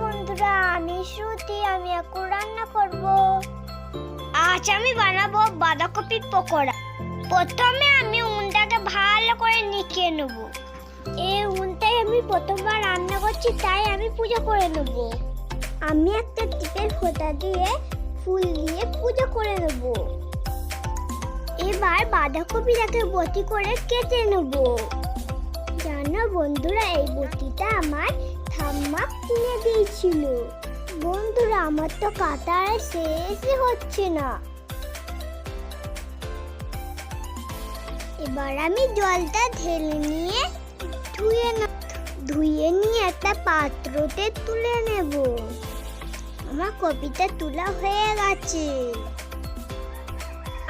বন্ধুরা, আমি শ্রুতি। আমি এখন রান্না করব। আজ আমি বানাবো বাঁধাকপির পকোড়া। প্রথমে আমি উনটাকে ভালো করে নিকিয়ে নেব। এই উনটাই আমি প্রথমবার রান্না করছি, তাই আমি পুজো করে নেব। আমি একটা টিপের ফোঁটা দিয়ে ফুল দিয়ে পুজো করে নেব। এবার বাঁধাকপিটাকে বটি করে কেটে নেব। জানো বন্ধুরা, এই বটিটা আমার ঠাম্মা কিনে দিয়েছিল। বন্ধুরা, আমার তো কাটা আর শেষই হচ্ছে না। এবার আমি জলটা ঢেলে নিয়ে ধুয়ে নিয়ে একটা পাত্রতে তুলে নেব। আমার কপিটা তোলা হয়ে গেছে।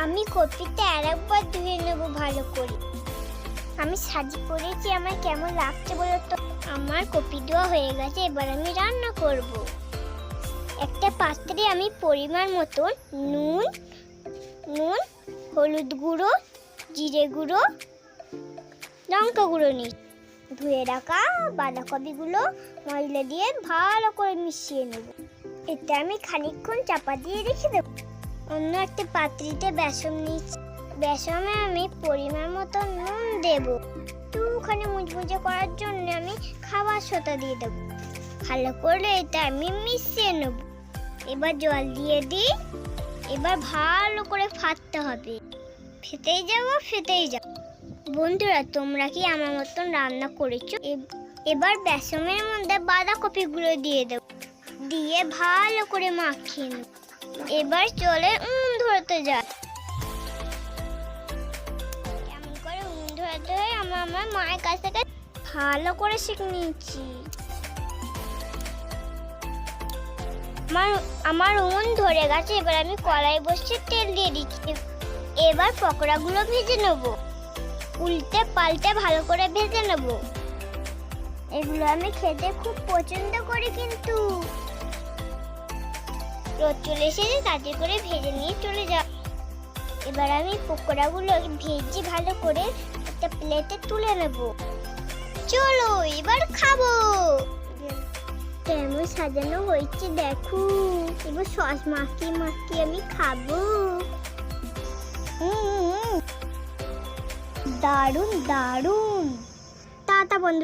আমি কপিটা আরেকবার ধুয়ে নেব ভালো করে। আমি সাজি করেছি, আমার কেমন লাগছে বলো তো। আমার কপি দেওয়া হয়ে গেছে, এবার আমি রান্না করব। একটা পাত্রে আমি পরিমাণ মতন নুন, হলুদ গুঁড়ো, জিরে গুঁড়ো, লঙ্কা গুঁড়ো নিই। ধুয়ে রাখা বাঁধাকপিগুলো মশলা দিয়ে ভালো করে মিশিয়ে নেব। এটা আমি খানিকক্ষণ চাপা দিয়ে রেখে দেব। অন্য একটা পাত্রিতে বেসন নিচ্ছি। বেসনে আমি পরিমাণ মতো নুন দেব। একটুখানি মুচমুচে করার জন্য আমি খাবার সোডা দিয়ে দেব। ভালো করে এটা আমি মিশিয়ে নেব। এবার জল দিয়ে দিই। এবার ভালো করে ফাটতে হবে। ফেটেই যাব। বন্ধুরা, তোমরা কি আমার মতন রান্না করেছো? এবার বেসনের মধ্যে বাঁধাকপিগুলো দিয়ে দেব। দিয়ে ভালো করে মাখিয়ে নেব। এবার চলে ধরতে যায়। কেমন করে ধরতে হয় আমার মায়ের কাছ থেকে ভালো করে শিখে নিয়েছি। আমার উনুন ধরে গেছে। এবার আমি কড়াই বসিয়ে তেল দিয়ে দিচ্ছি। এবার পকোড়াগুলো ভেজে নেব। উল্টে পাল্টে ভালো করে ভেজে নেব। এগুলো আমি খেতে খুব পছন্দ করি। কিন্তু রোদ চলে এসেছে, তাতে করে ভেজে নিয়ে চলে যাও। এবার আমি পকোড়াগুলো ভেজে ভালো করে একটা প্লেটে তুলে নেব। চলো এবার খাবো। কেমন সাজানো হয়েছে দেখো। এবার সস মাখিয়ে আমি খাবো। দারুণ দারুণ। টাটা বন্ধু।